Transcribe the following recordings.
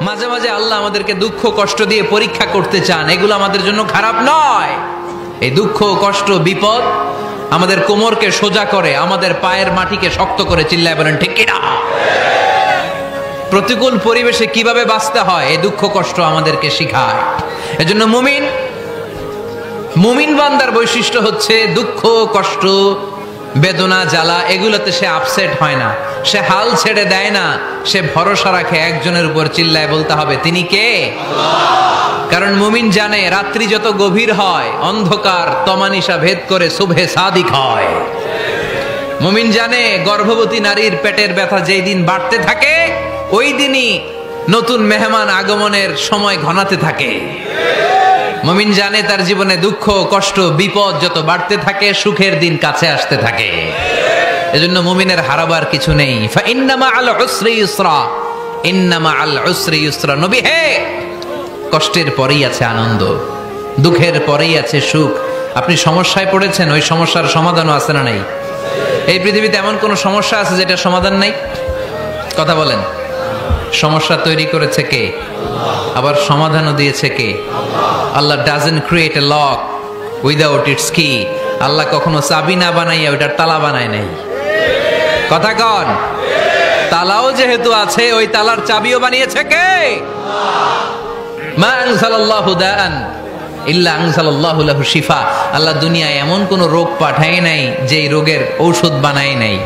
মাঝে মাঝে আল্লাহ আমাদেরকে দুঃখ কষ্ট দিয়ে পরীক্ষা করতে চান, এগুলো আমাদের জন্য খারাপ নয়। এই দুঃখ কষ্ট বিপদ আমাদের কোমরকে সোজা করে, আমাদের পায়ের মাটিকে শক্ত করে, চিল্লায় বলেন ঠিক কিনা? প্রতিকূল পরিবেশে কিভাবে বাঁচতে হয় এই দুঃখ কষ্ট আমাদেরকে শিখায়। এজন্য মুমিন বান্দার বৈশিষ্ট্য হচ্ছে দুঃখ কষ্ট বেদনা জ্বালা এগুলোতে সে আপসেট হয় না, সে হাল ছেড়ে দেয় না, সে ভরসা রাখে একজনের উপর, চিল্লায় বলতে হবে তিনি কে? কারণ মুমিন জানে রাত্রি যত গভীর হয় অন্ধকার তমানিসা ভেদ করে সুবহে সাদিক হয়। মুমিন জানে গর্ভবতী নারীর পেটের ব্যথা যেই দিন বাড়তে থাকে ওই দিনই নতুন মেহমান আগমনের সময় ঘনাতে থাকে। মুমিন জানে তার জীবনে দুঃখ কষ্ট বিপদ যত বাড়তে থাকে সুখের দিন কাছে আসতে থাকে। এজন্য মুমিনের হারাবার কিছু নেই। ফা ইন্না মাআল উসরি ইউসরা, ইন্না মাআল উসরি ইউসরা। নবী হে, কষ্টের পরেই আছে আনন্দ, দুঃখের পরেই আছে সুখ। আপনি সমস্যায় পড়েছেন, ওই সমস্যার সমাধানও আছে না নাই? এই পৃথিবীতে এমন কোন সমস্যা আছে যেটার সমাধান নাই? কথা বলেন। সমস্যা তৈরি করেছে কে? আবার সমাধানও দিয়েছে কে? Allah doesn't create a lock without its key. Allah কখনো চাবি না বানাইয়া ওইটার তালা বানায় নাই। কথা কন। তালাও যেহেতু আছে ওই তালার চাবিও বানিয়েছে কে? মা আনজালাল্লাহু দাআন ইল্লা আনজালাল্লাহু লাহু শিফা। আল্লাহ দুনিয়ায় এমন কোন রোগ পাঠায় নাই যেই রোগের ঔষধ বানায় নাই,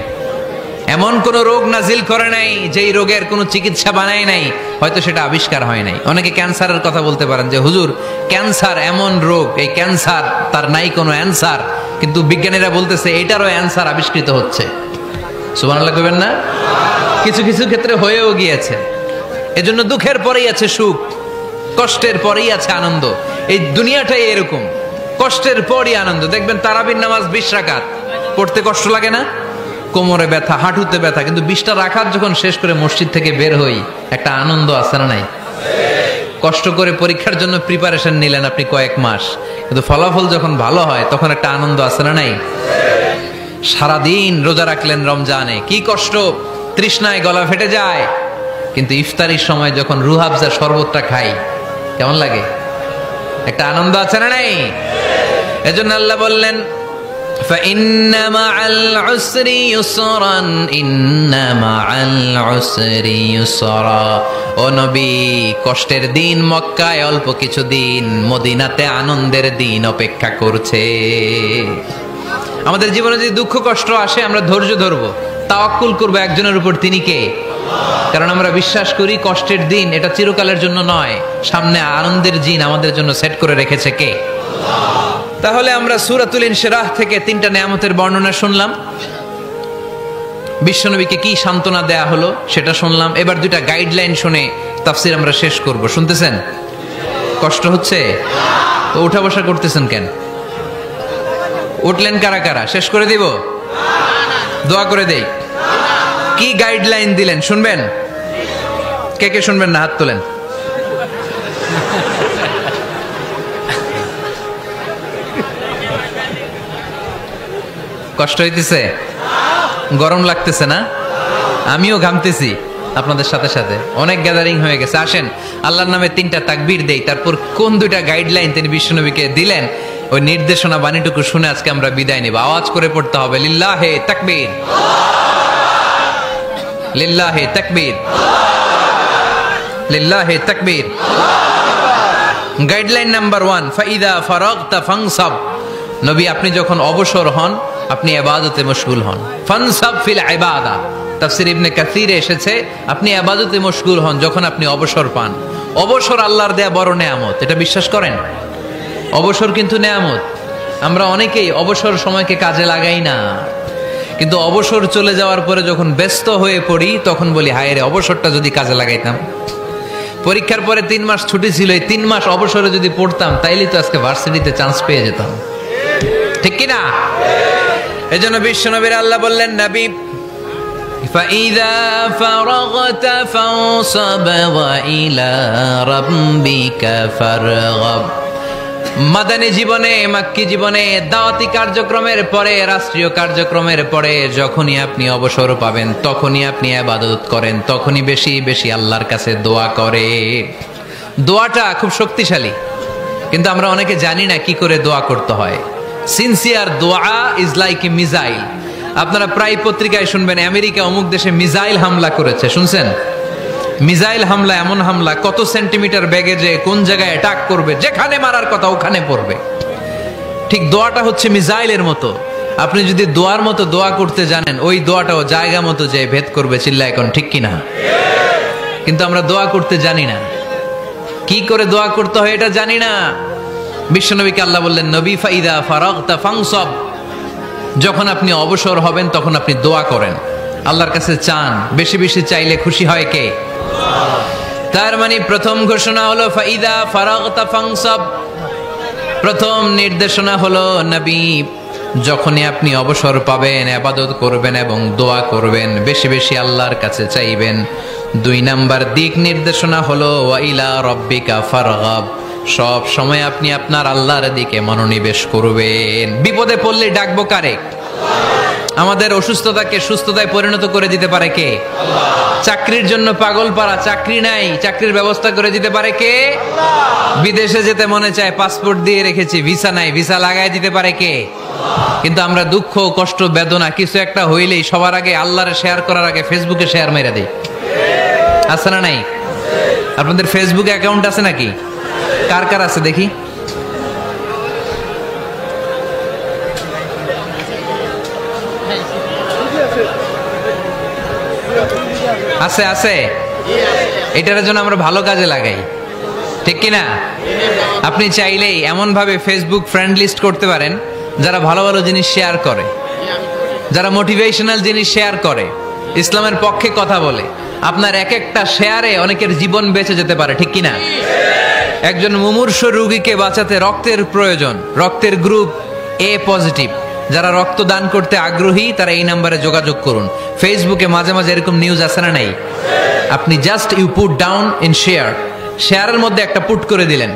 এমন কোন রোগ নাজিল করে নাই যেই রোগের কোনো চিকিৎসা বানায় নাই, হয়তো সেটা আবিষ্কার হয় নাই। অনেকে ক্যান্সারের কথা বলতে পারেন যে হুজুর ক্যান্সার এমন রোগ, এই ক্যান্সার তার নাই কোনো অ্যান্সার, কিন্তু বিজ্ঞানীরা বলতেছে এটারও অ্যান্সার আবিষ্কৃত হচ্ছে। সুবহানাল্লাহ কইবেন না? কিছু কিছু ক্ষেত্রে হয়েও গিয়েছে। এজন্য দুঃখের পরেই আছে সুখ, কষ্টের পরেই আছে আনন্দ। এই দুনিয়াটাই এরকম, কষ্টের পরই আনন্দ। দেখবেন তারাবির নামাজ 20 রাকাত পড়তে কষ্ট লাগে না? কোমরে ব্যথা, হাঁটুতে ব্যথা, কিন্তু 20টা রাকাত যখন শেষ করে মসজিদ থেকে বের হই একটা আনন্দ আছে না নাই? কষ্ট করে পরীক্ষার জন্য প্রিপারেশন নিলেন আপনি কয়েক মাস, কিন্তু ফলাফল যখন ভালো হয় তখন একটা আনন্দ আছে না নাই? সারাদিন রোজা রাখলেন রমজানে, কি কষ্ট, তৃষ্ণায় গলা ফেটে যায়, কিন্তু ইফতারির সময় যখন রুহাবজা শরবতটা খাই কেমন লাগে? একটা আনন্দ আছে না নাই? এজন্য আল্লাহ বললেন فإن مع العسر يسرا إن مع العسر يسرا। ও নবী, কষ্টের দিন মক্কায় অল্প কিছু দিন, মদিনাতে আনন্দের দিন অপেক্ষা করছে। আমাদের জীবনে যদি দুঃখ কষ্ট আসে আমরা ধৈর্য ধরবো, তাওয়াক্কুল করবো একজনের উপর, তিনি কে? কারণ আমরা বিশ্বাস করি কষ্টের দিন এটা চিরকালের জন্য নয়, সামনে আনন্দের দিন আমাদের জন্য সেট করে রেখেছে কে? তাহলে আমরা সূরাতুল ইনশিরাহ থেকে 3টা নিয়ামতের বর্ণনা শুনলাম, বিশ্বনবীকে কি সান্ত্বনা দেয়া হলো সেটা শুনলাম। এবার 2টা গাইডলাইন শুনে তাফসীর আমরা শেষ করব। শুনতেছেন? কষ্ট হচ্ছে তো উঠা বসা করতেছেন কেন? উঠলেন কারা কারা? শেষ করে দিব? দোয়া করে দেই। কি গাইডলাইন দিলেন শুনবেন? কে কে শুনবেন না হাত তোলেন। কষ্ট হইতেছে? গরম লাগতেছে না? আমিও ঘামতেছি আপনাদের সাথে সাথে। অনেক গ্যাদারিং হয়ে গেছে। আসেন আল্লাহর নামে 3টা তাকবীর দেই, তারপর কোন 2টা গাইডলাইন তিনি বিশ্বনবীকে দিলেন ওই নির্দেশনা বাণীটুকু শুনে আজকে আমরা বিদায় নেব। আওয়াজ করে পড়তে হবে লিল্লাহে তাকবীর, লিল্লাহে তাকবীর, লিল্লাহে তাকবীর। গাইডলাইন নাম্বার 1, ফাইদা ফারাগতা ফানসাব। নবী আপনি যখন অবসর হন আপনি ইবাদতে মশগুল হন। ফানসাব ফিল ইবাদা, তাফসীর ইবনে কাসিরে এসেছে আপনি ইবাদতে মশগুল হন যখন আপনি অবসর পান। অবসর আল্লাহর দেয়া বড় নেয়ামত, এটা বিশ্বাস করেন? অবসর কিন্তু নেয়ামত। আমরা অনেকেই অবসর সময়কে কাজে লাগাই না, কিন্তু অবসর চলে যাওয়ার পরে যখন ব্যস্ত হয়ে পড়ি তখন বলি হায় রে অবসরটা যদি কাজে লাগাইতাম। পরীক্ষার পরে 3 মাস ছুটি ছিল, এই 3 মাস অবসরে যদি পড়তাম তাইলে তো আজকে ভার্সিটিতে চান্স পেয়ে যেতাম, ঠিক কি না? এজন্য বিশ্বনবীর আল্লাহ বললেন নবী فَإِذَا فَرَغْتَ فَانصَبْ وَإِلَى رَبِّكَ فَارْغَب। মাদানী জীবনে, মাক্কি জীবনে, দাওয়াতি কার্যক্রমের পরে, রাষ্ট্রীয় কার্যক্রমের পরে যখনই আপনি অবসর পাবেন তখনই আপনি ইবাদত করেন, তখনই বেশি বেশি আল্লাহর কাছে দোয়া করে। দোয়াটা খুব শক্তিশালী, কিন্তু আমরা অনেকে জানি না কি করে দোয়া করতে হয়। সিনসিয়ার দোয়া ইজ লাইক এ মিসাইল। আপনারা প্রায় পত্রিকায় শুনবেন আমেরিকা অমুক দেশে মিসাইল হামলা করেছে, শুনছেন? মিসাইল হামলা এমন হামলা, কত সেন্টিমিটার বেগে যে কোন জায়গায় অ্যাটাক করবে, যেখানে মারার কথা ওখানে পড়বে। ঠিক দোয়াটা হচ্ছে মিসাইলের মতো। আপনি যদি দোয়ার মতো দোয়া করতে জানেন, ওই দোয়াটাও জায়গা মতো যে ভেদ করবে। চিল্লা এখন ঠিক কিনা? কিন্তু আমরা দোয়া করতে জানি না, কি করে দোয়া করতে হয় এটা জানি না। বিশ্বনবীকে আল্লাহ বললেন, নবী ফাইদা ফারাগতা ফানসাব, যখন আপনি অবসর হবেন তখন আপনি দোয়া করেন, আল্লাহর কাছে চান। বেশি বেশি চাইলে খুশি হয় কে? তার মানে প্রথম ঘোষণা হলো ফাইদা ফারাগতা ফানসাব। প্রথম নির্দেশনা হলো নবী, যখনই আপনি অবসর পাবেন ইবাদত করবেন এবং দোয়া করবেন, বেশি বেশি আল্লাহর কাছে চাইবেন। 2 নাম্বার দিক নির্দেশনা হলো ওয়াইলা রব্বিকা ফারগাব, সব সময় আপনি আপনার আল্লাহর দিকে মনোনিবেশ করবেন। বিপদে পড়লে ডাকবো কারে? আমাদের অসুস্থতাকে সুস্থতায় পরিণত করে দিতে পারে কে? চাকরির জন্য পাগল পারা, চাকরি নাই, চাকরির ব্যবস্থা করে দিতে পারে কে? বিদেশে যেতে মনে চায়, পাসপোর্ট দিয়ে রেখেছি, ভিসা নাই, ভিসা লাগাই দিতে পারে কে? কিন্তু আমরা দুঃখ, কষ্ট, বেদনা কিছু একটা হইলেই সবার আগে আল্লাহরে শেয়ার করার আগে ফেসবুকে শেয়ার মেরে দেই। আছে না নাই? আপনাদের ফেসবুক অ্যাকাউন্ট আছে নাকি? কার কার আছে দেখি? আছে আছে। এটার জন্য আমরা ভালো কাজে লাগাই, ঠিক কিনা? আপনি চাইলেই এমন ভাবে ফেসবুক ফ্রেন্ড লিস্ট করতে পারেন যারা ভালো ভালো জিনিস শেয়ার করে, যারা মোটিভেশনাল জিনিস শেয়ার করে, ইসলামের পক্ষে কথা বলে। আপনার এক একটা শেয়ারে অনেকের জীবন বেঁচে যেতে পারে, ঠিক কিনা? একজন মুমূর্ষ রোগীকে বাঁচাতে রক্তের প্রয়োজন, রক্তের গ্রুপ এ পজিটিভ। যারা রক্ত দান করতে আগ্রহী তারা এই নাম্বারে যোগাযোগ করুন। ফেসবুকে মাঝে মাঝে এরকম নিউজ আসে না নাই? আপনি just you put down in share, শেয়ারের মধ্যে একটা পুট করে দিলেন,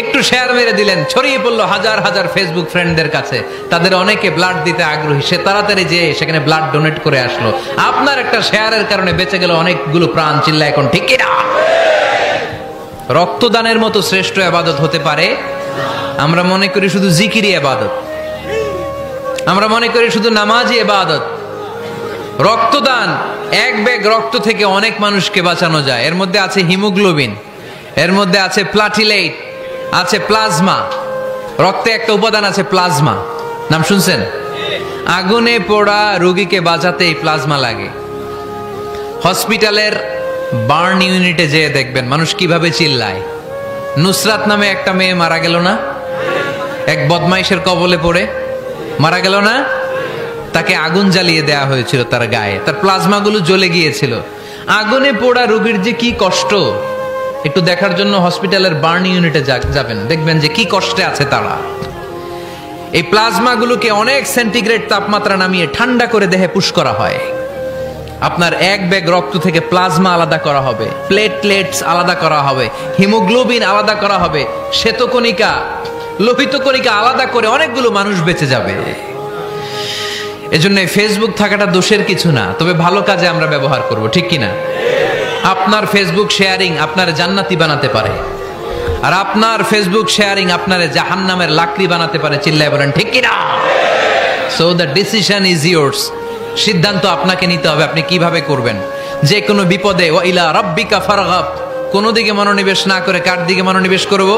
একটু শেয়ার মেরে দিলেন, ছড়িয়ে পড়লো হাজার হাজার ফেসবুক ফ্রেন্ডদের কাছে। তাদের অনেকে ব্লাড দিতে আগ্রহী, সে তাড়াতাড়ি যেয়ে সেখানে ব্লাড ডোনেট করে আসলো। আপনার একটা শেয়ারের কারণে বেঁচে গেল অনেকগুলো প্রাণ। চিল্লা এখন ঠিক কিনা? রক্তদানের মতো শ্রেষ্ঠ ইবাদত হতে পারে? আমরা মনে করি শুধু জিকিরি ইবাদত, আমরা মনে করি শুধু নামাজি ইবাদত। রক্তদান, এক ব্যাগ রক্ত থেকে অনেক মানুষকে বাঁচানো যায়। এর মধ্যে আছে হিমোগ্লোবিন, এর মধ্যে আছে প্লাটিলেট, আছে প্লাজমা। রক্তে একটা উপাদান আছে প্লাজমা, নাম শুনছেন? আগুনে পোড়া রোগীকে বাঁচাতে এই প্লাজমা লাগে। হসপিটালের বার্ন ইউনিটে যেয়ে দেখবেন মানুষ কিভাবে চিল্লায়। নুসরাত নামে একটা মেয়ে মারা গেল না? এক বদমাইশের কবলে পড়ে মারা গেল না? তাকে আগুন জ্বালিয়ে দেয়া হয়েছিল তার গায়ে, তার প্লাজমাগুলো জ্বলে গিয়েছিল। আগুনে পোড়া রোগীর যে কি কষ্ট, একটু দেখার জন্য হসপিটালের বার্ন ইউনিটে যাবেন, দেখবেন যে কি কষ্টে আছে তারা। এই প্লাজমাগুলোকে অনেক সেন্টিগ্রেড তাপমাত্রা নামিয়ে ঠান্ডা করে দেহে পুশ করা হয়। আপনার এক ব্যাগ রক্ত থেকে প্লাজমা আলাদা করা হবে, প্লেটলেটস আলাদা করা হবে, হিমোগ্লোবিন আলাদা করা হবে, শ্বেতকণিকা, লোহিত কণিকা আলাদা করে অনেকগুলো মানুষ বেঁচে যাবে। এজন্য ফেসবুক থাকাটা দোষের কিছু না, তবে ভালো কাজে আমরা ব্যবহার করব, ঠিক কিনা? আপনার ফেসবুক শেয়ারিং আপনার জান্নাতি বানাতে পারে, আর আপনার ফেসবুক শেয়ারিং আপনার জাহান্নামের লাকড়ি বানাতে পারে। চিল্লায় বলেন ঠিক কিনা? So the decision is yours. সিদ্ধান্ত আপনাকে নিতে হবে, আপনি কিভাবে করবেন। যে কোনো বিপদে ওয়াইলা রাব্বিকা ফারগাব, কোনো দিকে মনোনিবেশ না করে কার দিকে মনোনিবেশ করব?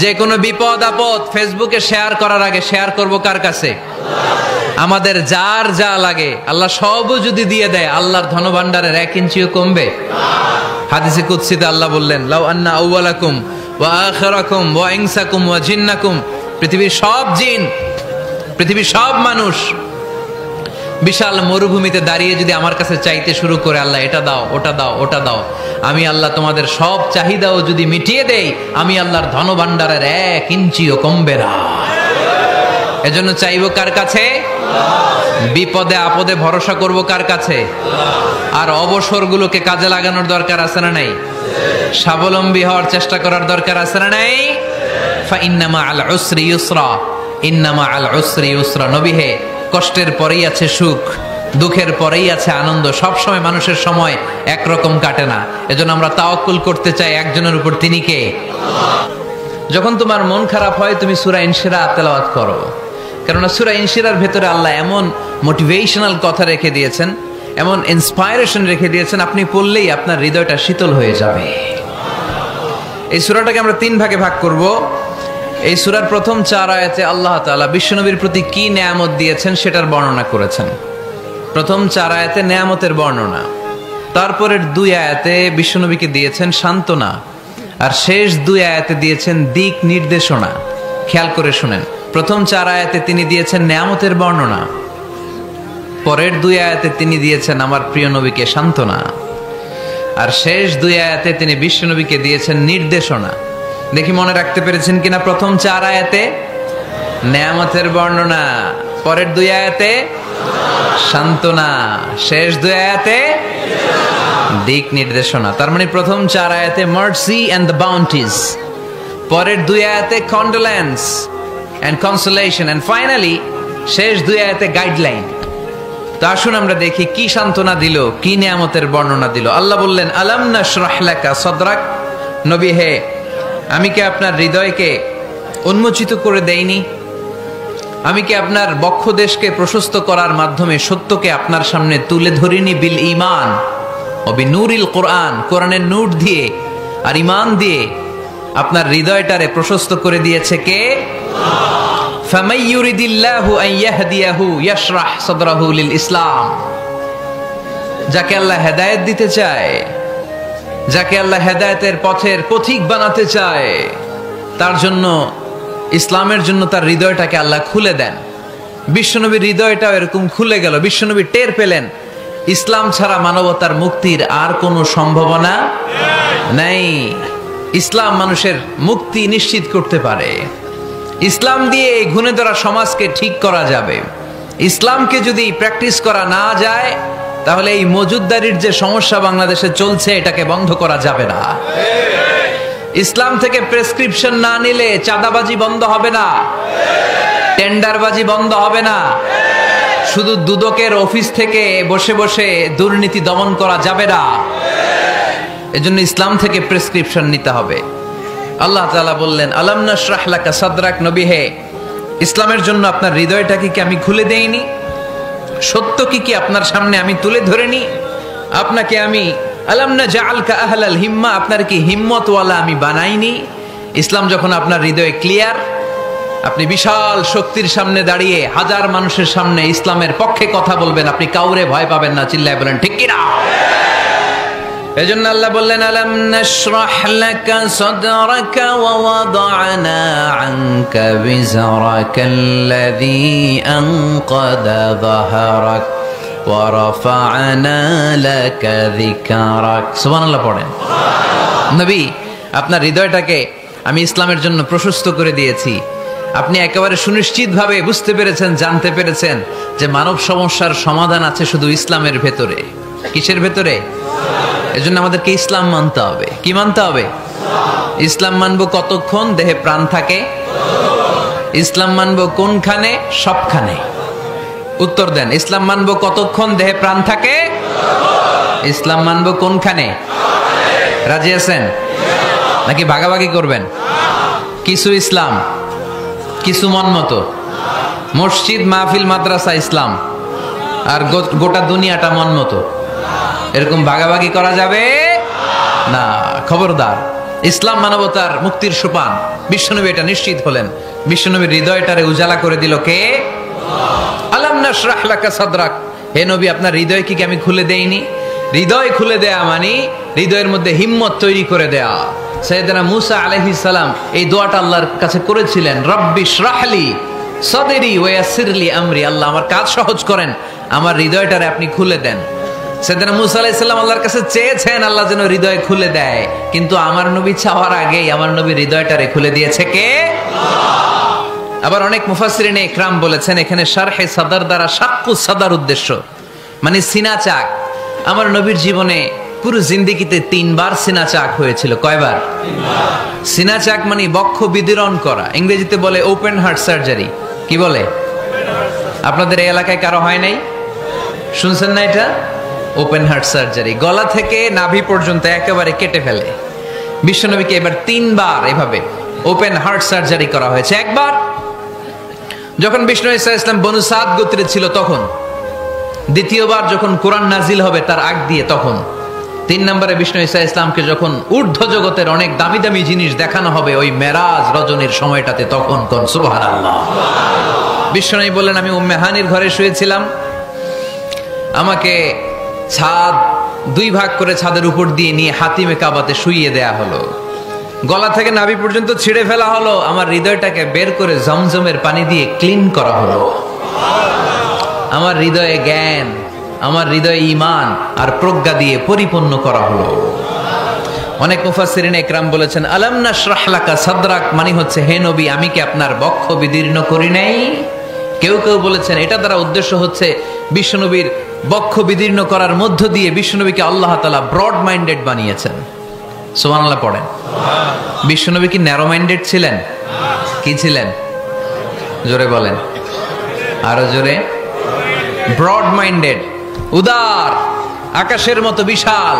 যে কোনো বিপদ আপদ ফেসবুকে শেয়ার করার আগে শেয়ার করব কার কাছে? আমাদের যার যা লাগে আল্লাহ সবও যদি দিয়ে দেয়, আল্লাহর ধনভাণ্ডারের 1 ইঞ্চিও কমবে? হাদিসে কুদসিতে আল্লাহ বললেন, লাউ আন্না আউওয়ালাকুম ওয়া আখিরাকুম ওয়া ইনসাকুম ওয়া জিন্নাকুম, পৃথিবীর সব জিন, পৃথিবীর সব মানুষ বিশাল মরুভূমিতে দাঁড়িয়ে যদি আমার কাছে চাইতে শুরু করে, আল্লাহ এটা দাও, ওটা দাও, ওটা দাও, আমি আল্লাহ তোমাদের সব চাহিদাও যদি মিটিয়ে দেই, আমি আল্লাহর ধনভাণ্ডারের 1 ইঞ্চিও কমবে না। এজন্য চাইবো কার কাছে? বিপদে আপদে ভরসা করব কার কাছে? আর অবসরগুলোকে কাজে লাগানোর দরকার আছে না নাই? স্বাবলম্বী হওয়ার চেষ্টা করার দরকার আছে না নাই? ফাইন্না মাআল উসরি ইউসরা, ইন্না মাআল উসরি ইউসরা। নবী হে, কষ্টের পরেই আছে সুখ, দুঃখের পরেই আছে আনন্দ। সব সময় মানুষের সময় একরকম কাটে না। এজন্য আমরা তাওয়াক্কুল করতে চাই একজনের উপর, তিনি কে? যখন তোমার মন খারাপ হয় তুমি সূরা ইনশিরাহ তেলাওয়াত করো, কেননা সূরা ইনশিরাহর ভেতরে আল্লাহ এমন মোটিভেশনাল কথা রেখে দিয়েছেন, এমন ইন্সপায়ারেশন রেখে দিয়েছেন, আপনি পড়লেই আপনার হৃদয়টা শীতল হয়ে যাবে। এই সূরাটাকে আমরা 3 ভাগে ভাগ করব। এই সূরার প্রথম 4 আয়াতে আল্লাহ তাআলা বিশ্বনবীর প্রতি কি নেয়ামত দিয়েছেন সেটার বর্ণনা করেছেন। প্রথম 4 আয়াতে নেয়ামতের বর্ণনা, তারপরের 2 আয়াতে বিশ্বনবীকে দিয়েছেন সান্ত্বনা, আর শেষ 2 আয়াতে দিয়েছেন দিক নির্দেশনা। খেয়াল করে শুনেন, প্রথম 4 আয়াতে তিনি দিয়েছেন নেয়ামতের বর্ণনা, পরের 2 আয়াতে তিনি দিয়েছেন আমার প্রিয় নবীকে সান্ত্বনা, আর শেষ 2 আয়াতে তিনি বিশ্বনবীকে দিয়েছেন নির্দেশনা। দেখি মনে রাখতে পেরেছেন কিনা? প্রথম 4 আয়াতে নেয়ামতের বর্ণনা, পরের 2 আয়াতে সান্ত্বনা, শেষ 2 আয়াতে দিক নির্দেশনা। তার মানে প্রথম 4 আয়াতে মার্সি এন্ড দ্য বাউন্টিজ, পরের 2 আয়াতে condolence and consolation, and finally শেষ 2 আয়াতে গাইডলাইন। তো আসুন আমরা দেখি কি সান্ত্বনা দিল, কি নিয়ামতের বর্ণনা দিল। আল্লাহ বললেন, আলাম নাশরাহ লাকা সাদরাক। নবী হে, আমি কি আপনার হৃদয়কে উন্মোচিত করে দেইনি? আমি কি আপনার বক্ষদেশকে প্রশস্ত করার মাধ্যমে সত্যকে আপনার সামনে তুলে ধরিনি? বিল ঈমান ও বিনূরিল কোরআন, কোরআনের নূর দিয়ে আর ঈমান দিয়ে আপনার হৃদয়টারে প্রশস্ত করে দিয়েছে কে? ফামাই ইউরিদিল্লাহু আন ইয়াহদিয়াহু ইয়াশরাহ সাদরাহু লিল ইসলাম। যাকে আল্লাহ হেদায়েত দিতে চায়, যাকে আল্লাহ হেদায়েতের পথের পথিক বানাতে চায়, তার জন্য, ইসলামের জন্য তার হৃদয়টাকে আল্লাহ খুলে দেন। বিশ্বনবীর হৃদয়টাও এরকম খুলে গেল। বিশ্বনবী টের পেলেন ইসলাম ছাড়া মানবতার মুক্তির আর কোনো সম্ভাবনা নাই। ইসলাম মানুষের মুক্তি নিশ্চিত করতে পারে। ইসলাম দিয়ে এই ঘুণে ধরা সমাজকে ঠিক করা যাবে। ইসলামকে যদি প্র্যাকটিস করা না যায়, তাহলে এই মজুদদারির যে সমস্যা বাংলাদেশে চলছে, এটাকে বন্ধ করা যাবে না। ইসলাম থেকে প্রেসক্রিপশন না নিলে চাঁদাবাজি বন্ধ হবে না, টেন্ডারবাজি বন্ধ হবে না, শুধু দুদকের অফিস থেকে বসে বসে দুর্নীতি দমন করা যাবে না। এজন্য ইসলাম থেকে প্রেসক্রিপশন নিতে হবে। আল্লাহ তাআলা বললেন, আলাম নাশরাহ লাকা সাদরাক। নবী হে, ইসলামের জন্য আপনার হৃদয়টাকে কি আমি খুলে দেইনি? সত্য কি আপনার সামনে আমি তুলে ধরিনি? আপনাকে আমি আলাম নাজআলকা আহলাল হিম্মা, আপনার কি হিম্মতওয়ালা আমি বানাইনি? ইসলাম যখন আপনার হৃদয়ে ক্লিয়ার, আপনি বিশাল শক্তির সামনে দাঁড়িয়ে হাজার মানুষের সামনে ইসলামের পক্ষে কথা বলবেন, আপনি কাউরে ভয় পাবেন না। চিল্লায় বলেন ঠিক কিনা? এজন্য আল্লাহ বললেন, আলাম নাশরাহ লাকা সাদরাকা ওয়া ওয়াদা'না আনকা বিজরাকাল্লাযী আনকাযা যাহরাক ওয়া রাফা'না লাকা যিকরাক। সুবহানাল্লাহ পড়েন। নবী, আপনার হৃদয়টাকে আমি ইসলামের জন্য প্রশস্ত করে দিয়েছি। আপনি একেবারে সুনিশ্চিতভাবে বুঝতে পেরেছেন, জানতে পেরেছেন যে মানব সমস্যার সমাধান আছে শুধু ইসলামের ভেতরে। কিসের ভেতরে? এজন্য আমাদেরকে ইসলাম মানতে হবে। কি মানতে হবে? ইসলাম মানবো কতক্ষণ দেহে প্রাণ থাকে? ইসলাম মানবো কোনখানে? সবখানে। উত্তর দেন, ইসলাম মানবো কতক্ষণ দেহে প্রাণ থাকে? ইসলাম মানবো কোনখানে? রাজি আছেন নাকি ভাগাভাগি করবেন? কিছু ইসলাম, কিছু মন মতো। মসজিদ, মাহফিল, মাদ্রাসা ইসলাম, আর গোটা দুনিয়াটা মন মতো। এরকম ভাগাভাগি করা যাবে না। খবরদার। ইসলাম মানবতার মুক্তির সোপান। বিশ্বনবী এটা নিশ্চিত হলেন। বিশ্বনবীর হৃদয়টারে উজালা করে দিল কে? আলাম নাশরাহ লাকা সাদরাক। হে নবী, আপনার হৃদয় কি আমি খুলে দেইনি? হৃদয় খুলে দেয়া মানে হৃদয়ের মধ্যে হিম্মত তৈরি করে দেয়া। সাইয়েদনা মূসা আলাইহিস সালাম এই দোয়াটা আল্লাহর কাছে করেছিলেন, রব্বি ইশরাহলি সাদরি ওয়া ইয়াসসিরলি আমরি। আল্লাহ, আমার কাজ সহজ করেন, আমার হৃদয়টারে আপনি খুলে দেন। সাইয়েদনা মূসা আলাইহিস সালাম আল্লাহর কাছে চেয়েছেন আল্লাহ যেন হৃদয় খুলে দেয়, কিন্তু আমার নবী চাওয়ার আগেই আমার নবীর হৃদয়টারে খুলে দিয়েছে কে? আবার অনেক মুফাসসিরিনে ইকরাম বলেছেন এখানে শারহে সাদর দ্বারা শাক্কু সাদর উদ্দেশ্য, মানে সিনা চাক। আমার নবীর জীবনে পুরো জিন্দেগিতে 3 বার সিনা চাক হয়েছিল। কয়বার? সিনা চাক মানে বক্ষ বিদীর্ণ করা, ইংরেজিতে বলে ওপেন হার্ট সার্জারি। কি বলে? আপনাদের এই এলাকায় কারো হয় নাই? শুনছেন না এটা? ওপেন হার্ট সার্জারি, গলা থেকে নাভি পর্যন্ত একেবারে কেটে ফেলে। বিশ্বনবীকে এবার 3 বার এভাবে ওপেন হার্ট সার্জারি করা হয়েছে। একবার যখন বিষ্ণু ঈসা ইসলাম বনু সাদ গোত্রে ছিল তখন, দ্বিতীয়বার যখন কোরআন নাজিল হবে তার আগ দিয়ে তখন, 3 নম্বরে বিষ্ণু ঈসা ইসলামকে যখন ঊর্ধ্ব জগতের অনেক দামি দামি জিনিস দেখানো হবে ওই মেরাজ রজনীর সময়টাতে, তখন কোন সুবহানাল্লাহ। বিশ্বনবী বললেন, আমি উম্মে হানির ঘরে শুয়েছিলাম, আমাকে ছাদ 2 ভাগ করে ছাদের উপর দিয়ে নিয়ে হাতিমে কাবাতে শুইয়ে দেয়া হলো, গলা থেকে নাভি পর্যন্ত ছিঁড়ে ফেলা হলো, আমার হৃদয়টাকে বের করে জমজমের পানি দিয়ে ক্লিন করা হলো, আমার হৃদয়ে জ্ঞান, আমার হৃদয়ে ঈমান আর প্রজ্ঞা দিয়ে পরিপূর্ণ করা হলো। অনেক মুফাসসিরিন ইকরাম বলেছেন, আলাম নাশরাহ লাকা সাদরাক মানে হচ্ছে, হে নবী আমি কি আপনার বক্ষ বিদীর্ণ করি নাই? কেউ কেউ বলেছেন এটা দ্বারা উদ্দেশ্য হচ্ছে বিশ্বনবীর বক্ষ বিদীর্ণ করার মধ্য দিয়ে বিশ্বনবীকে আল্লাহ তাআলা ব্রড মাইন্ডেড বানিয়েছেন। সুবহানাল্লাহ পড়েন। বিশ্বনবী কি ন্যারো মাইন্ডেড ছিলেন? কি ছিলেন? জোরে বলেন, আরো জোরে। ব্রড মাইন্ডেড, উদার, আকাশের মতো বিশাল,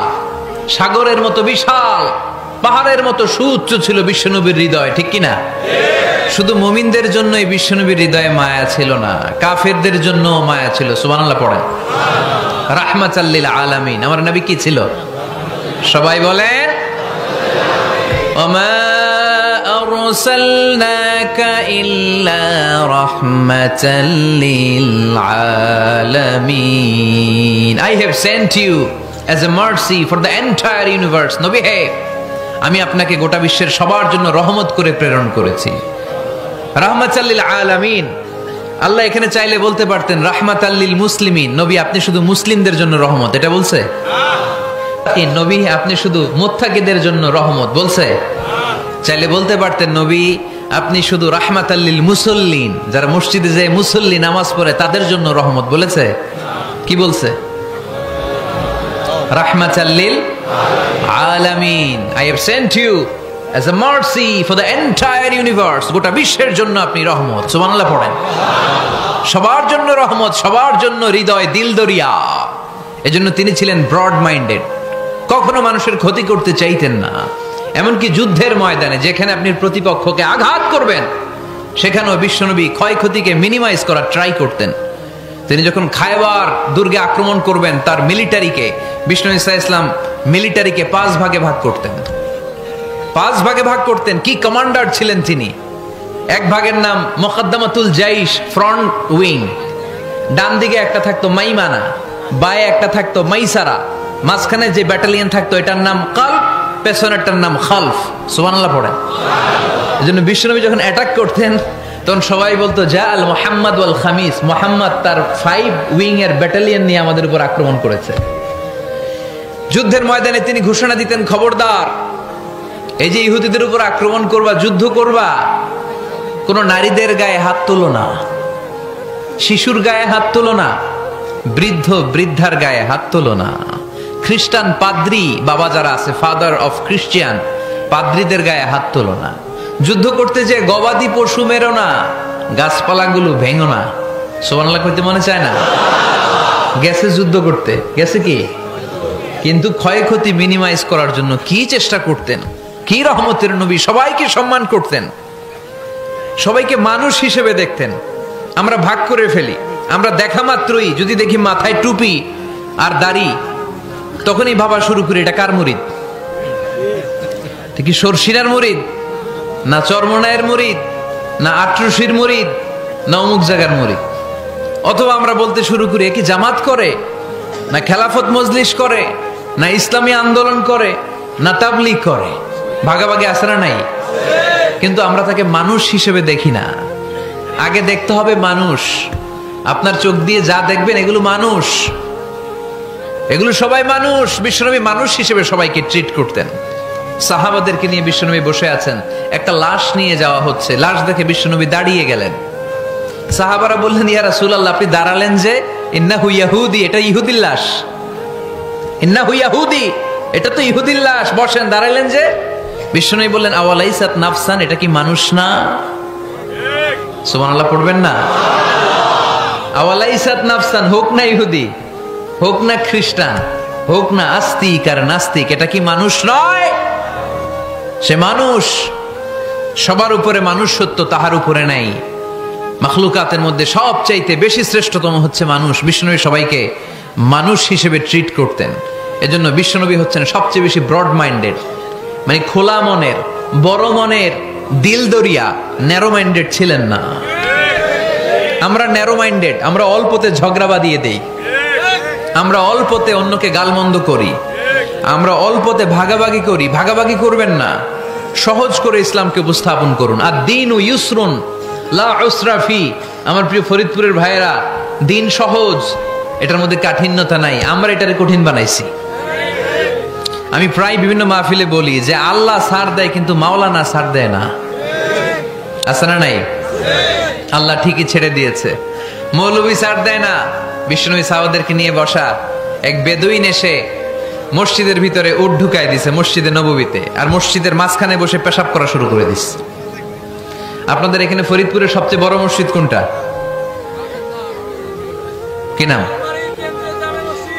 সাগরের মতো বিশাল, পাহাড়ের মতো সুউচ্চ ছিল বিশ্বনবীর হৃদয়, ঠিক কিনা? শুধু মুমিনদের জন্যই বিশ্বনবীর হৃদয়ে মায়া ছিল না, কাফেরদের জন্য মায়া ছিল। সুবহানাল্লাহ পড়েন। রাহমাতাল লিল আলামিন, আমার নবী কি ছিল? সবাই বলেন, ওমা আরসালনাকা ইল্লা রাহমাতাল লিল আলামিন। I have sent you as a mercy for the entire universe. নবী হে, আমি আপনাকে গোটা বিশ্বের সবার জন্য রহমত করে প্রেরণ করেছি। রাহমাতাল লিল আলামিন, আল্লাহ এখানে চাইলে বলতে পারতেন রাহমাতাল লিল মুসলিমিন, নবী আপনি শুধু মুসলিমদের জন্য রহমত, এটা বলছে? নবী আপনি শুধু মুত্তাকিদের জন্য রহমত, বলছে? চাইলে বলতে পারতেন নবী আপনি শুধু রাহমাতাল লিল মুসাল্লিন, যারা মসজিদে যায় মুসল্লি নামাজ পড়ে তাদের জন্য রহমত, বলেছে? কি বলছে? রাহমাতাল লিল আলামিন, I have sent you as a mercy for the entire universe, গোটা বিশ্বের জন্য আপনি রহমত। সুবহানাল্লাহ পড়েন। সবার জন্য রহমত, সবার জন্য হৃদয় দিল দরিয়া। এজন্য তিনি ছিলেন ব্রড মাইন্ডেড, কখনো মানুষের ক্ষতি করতে চাইতেন না। এমনকি যুদ্ধের ময়দানে যেখানে আপনি প্রতিপক্ষকে আঘাত করবেন সেখানেও বিশ্বনবী ক্ষয়ক্ষতিকে মিনিমাইজ করার ট্রাই করতেন। তিনি যখন খায়বার দুর্গে আক্রমণ করবেন তার মিলিটারিকে, বিষ্ণু ঈসা ইসলাম মিলিটারিকে 5 ভাগে ভাগ করতেন। 5 ভাগে ভাগ করতেন। কি কমান্ডার ছিলেন তিনি! এক ভাগের নাম মুকদ্দমাতুল জাইশ, ফ্রন্ট উইং। ডান দিকে একটা থাকতো মাইমানা, বায়ে একটা থাকতো মাইসারা, মাঝখানে যে ব্যাটালিয়ন থাকতো এটার নাম কালব, পেছনেরটার নাম খালফ। সুবহানাল্লাহ পড়েন। এজন্য বিশ্বনবী যখন অ্যাটাক করতেন তখন সবাই বলতো যা আল মুহাম্মদ ওয়াল খামিস, মুহাম্মদ তার 5 উইং এর ব্যাটালিয়ন নিয়ে আমাদের উপর আক্রমণ করেছে। যুদ্ধের ময়দানে তিনি ঘোষণা দিতেন, খবরদার, এই যে ইহুদিদের উপর আক্রমণ করবা, যুদ্ধ করবা, কোন নারীদের গায়ে হাত তোলো না, শিশুর গায়ে হাত তোলো না, বৃদ্ধ বৃদ্ধার গায়ে হাত তোলো না, খ্রিস্টান পাদ্রী বাবা যারা আছে, ফাদার অফ খ্রিস্টিয়ান, পাদ্রীদের গায়ে হাত তোলো না। যুদ্ধ করতে যে গবাদি পশু মেরো না, গাছপালাগুলো ভেঙো না। সুবহানাল্লাহ কইতে মনে চায় না? গেছে যুদ্ধ করতে, গেছে কি, কিন্তু ক্ষয়ক্ষতি মিনিমাইজ করার জন্য কি চেষ্টা করতেন! কি রহমতের নবী! সবাইকে সম্মান করতেন, সবাইকে মানুষ হিসেবে দেখতেন। আমরা ভাগ করে ফেলি, আমরা দেখা মাত্রই যদি দেখি মাথায় টুপি আর দাড়ি, তখনই ভাবা শুরু করি এটা কার মুরিদ? কি সরসিনার মুরিদ, না চরমনায়ের মুরিদ, না আটরশির মুরিদ, না অমুক জায়গার মুরিদ। অথবা আমরা বলতে শুরু করি কি জামাত করে, না খেলাফত মজলিস করে, না ইসলামী আন্দোলন করে, না তাবলীগ করে। ভাগাভাগি আছে না নাই? কিন্তু আমরা তাকে মানুষ হিসেবে দেখি না। আগে দেখতে হবে মানুষ। আপনার চোখ দিয়ে যা দেখবেন এগুলো মানুষ, এগুলো সবাই মানুষ। বিশ্বনবী মানুষ হিসেবে সবাইকে ট্রিট করতেন। সাহাবাদেরকে নিয়ে বিশ্বনবী বসে আছেন, একটা লাশ নিয়ে যাওয়া হচ্ছে, লাশ দেখে বিশ্বনবী দাঁড়িয়ে গেলেন। সাহাবারা বললেন, ইয়া রাসূলুল্লাহ আপনি দাঁড়ালেন যে? ইন্নাহু ইয়াহুদি, এটা ইহুদির লাশ। ইন্নাহু ইয়াহুদি, এটা তো ইহুদির লাশ, বসেন। দাঁড়াইলেন যে? বিশ্বনবী বললেন আওয়ালাইসাত নাফসান, এটা কি মানুষ না? সুবহানাল্লাহ পড়বেন না? আওয়ালাইসাত নাফসান, হোক না ইহুদি, হোক না খ্রিস্টান, হোক না আস্তিক আর নাস্তিক, এটা কি মানুষ নয়? সে মানুষ। সবার উপরে মানুষ সত্য, তাহার উপরে নাই। মাখলুকাতের মধ্যে সবচাইতে বেশি শ্রেষ্ঠতম হচ্ছে মানুষ। বিশ্বনবী সবাইকে মানুষ হিসেবে ট্রিট করতেন। এজন্য বিশ্বনবী হচ্ছেন সবচেয়ে বেশি ব্রড মাইন্ডেড, মানে খোলা মনের, বড় মনের, দিল দরিয়া, ন্যারো মাইন্ডেড ছিলেন না। আমরা ন্যারো মাইন্ডেড, আমরা অল্পতে ঝগড়া বাঁধিয়ে দেই, আমরা অল্পতে অন্যকে গালমন্দ করি, আমরা অল্পতে ভাগাভাগি করি। ভাগাভাগি করবেন না, সহজ করে ইসলামকে উপস্থাপন করুন। আর দিন ও ইউসরুন লা উসরা ফি। আমার প্রিয় ফরিদপুরের ভাইয়েরা, দিন সহজ, এটার মধ্যে কাঠিন্যতা নাই। আমরা এটারে কঠিন বানাইছি। আমি প্রায় বিভিন্ন মাহফিলে বলি যে আল্লাহ ছাড় দেয় কিন্তু মাওলানা ছাড় দেয় না। আছে না নাই? আল্লাহ ঠিকই ছেড়ে দিয়েছে, মৌলবী ছাড় দেয় না। বিশ্বনবী সাহাবাদেরকে নিয়ে বসা, এক বেদুইন এসে মসজিদের ভিতরে উট ঢুকায় দিছে, মসজিদে নববীতে, আর মসজিদের মাঝখানে বসে পেশাব করা শুরু করে দিচ্ছে। আপনাদের এখানে ফরিদপুরের সবচেয়ে বড় মসজিদ কোনটা? কি নাম?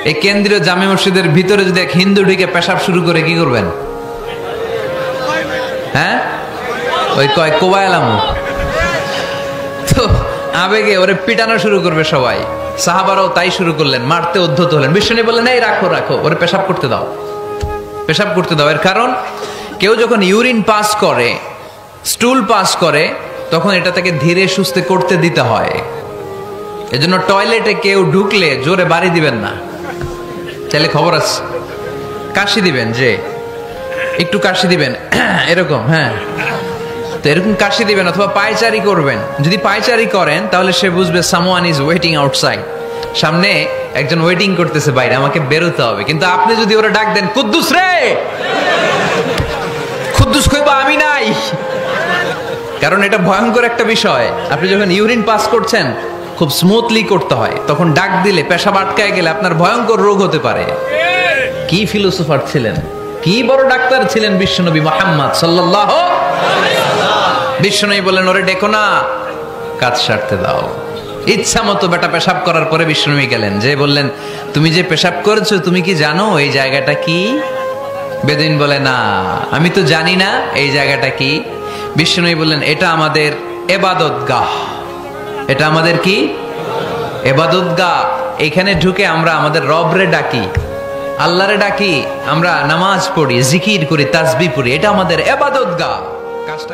এই কেন্দ্রীয় জামে মসজিদের ভিতরে যদি এক হিন্দু ঢুকে পেশাব শুরু করে, কি করবেন? হ্যাঁ, ওই কয় কোবাইলাম, তো আবেগে ওরে পিটানো শুরু করবে সবাই। সাহাবারাও তাই শুরু করলেন, মারতে উদ্ধত হলেন। বিশ্বনবী বললেন এই রাখো রাখো, ওরে পেশাব করতে দাও, পেশাব করতে দাও। এর কারণ কেউ যখন ইউরিন পাস করে, স্টুল পাস করে, তখন এটা তাকে ধীরে সুস্থে করতে দিতে হয়। এজন্য টয়লেটে কেউ ঢুকলে জোরে বাড়ি দিবেন না, চাইলে খবর আছে, কাশি দিবেন, যে একটু কাশি দিবেন এরকম, হ্যাঁ, তো এরকম কাশি দিবেন। অথবা পায়চারি করবেন, যদি পায়চারি করেন তাহলে সে বুঝবে সামওয়ান ইজ ওয়েটিং আউটসাইড, সামনে একজন ওয়েটিং করতেছে বাইরে, আমাকে বেরোতে হবে। কিন্তু আপনি যদি ওরা ডাক দেন কুদ্দুস রে, কুদ্দুস কইবা আমি নাই, কারণ এটা ভয়ঙ্কর একটা বিষয়। আপনি যখন ইউরিন পাস করছেন খুব স্মুথলি করতে হয়, তখন ডাক দিলে পেশাব আটকায় গেলে আপনার ভয়ঙ্কর রোগ হতে পারে। কি ফিলোসোফার ছিলেন, কি বড় ডাক্তার ছিলেন বিশ্বনবী মুহাম্মদ সাল্লাল্লাহু আলাইহি ওয়াসাল্লাম। বিশ্বনবী বলেন ওরে ডেকো না, কাজ সারতে দাও। ইচ্ছা মতো বেটা পেশাব করার পরে বিশ্বনবী গেলেন, যে বললেন তুমি যে পেশাব করেছো তুমি কি জানো এই জায়গাটা কি? বেদুইন বলে না, আমি তো জানি না এই জায়গাটা কি। বিশ্বনবী বললেন এটা আমাদের ইবাদতগাহ, এটা আমাদের কি? ইবাদতগাহ। এখানে ঢুকে আমরা আমাদের রবরে ডাকি, আল্লাহরে ডাকি, আমরা নামাজ পড়ি, জিকির করি, তাসবিহ পড়ি, এটা আমাদের ইবাদতগাহ। কাজটা